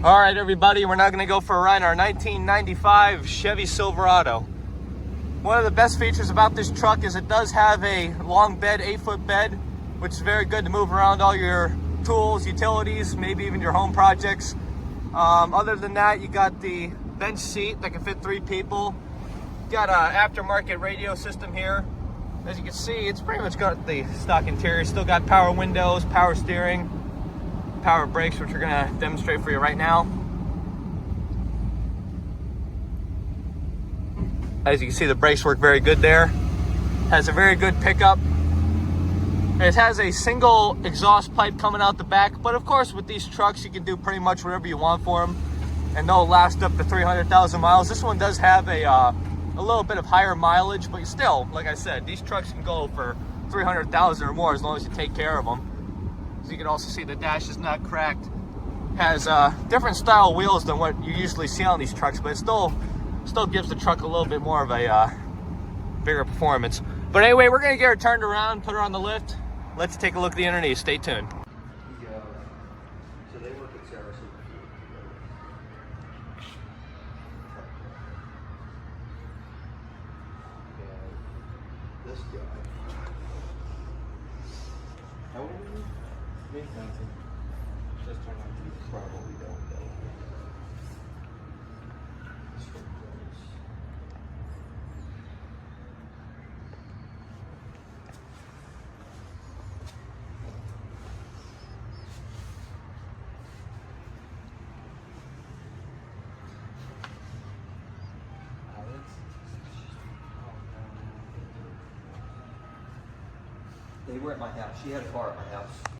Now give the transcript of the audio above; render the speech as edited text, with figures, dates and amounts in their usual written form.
All right, everybody, we're now going to go for a ride in our 1995 Chevy Silverado. One of the best features about this truck is it does have a long bed, 8-foot bed, which is very good to move around all your tools, utilities, maybe even your home projects. Other than that, you got the bench seat that can fit 3 people. You got an aftermarket radio system here. As you can see, it's pretty much got the stock interior. Still got power windows, power steering, power brakes, which we're gonna demonstrate for you right now. As you can see, the brakes work very good there. Has a very good pickup. It has a single exhaust pipe coming out the back, but of course with these trucks you can do pretty much whatever you want for them, and they'll last up to 300,000 miles. This one does have a little bit of higher mileage, but still, like I said, these trucks can go for 300,000 or more as long as you take care of them. So you can also see the dash is not cracked. Has different style wheels than what you usually see on these trucks, but it still gives the truck a little bit more of a bigger performance. But anyway, we're gonna get her turned around, put her on the lift. Let's take a look at the underneath. Stay tuned. So they work at Saracen. This guy. How old are you? Me, 19. Just turned 19. Probably don't know. This one goes. They were at my house. She had a car at my house.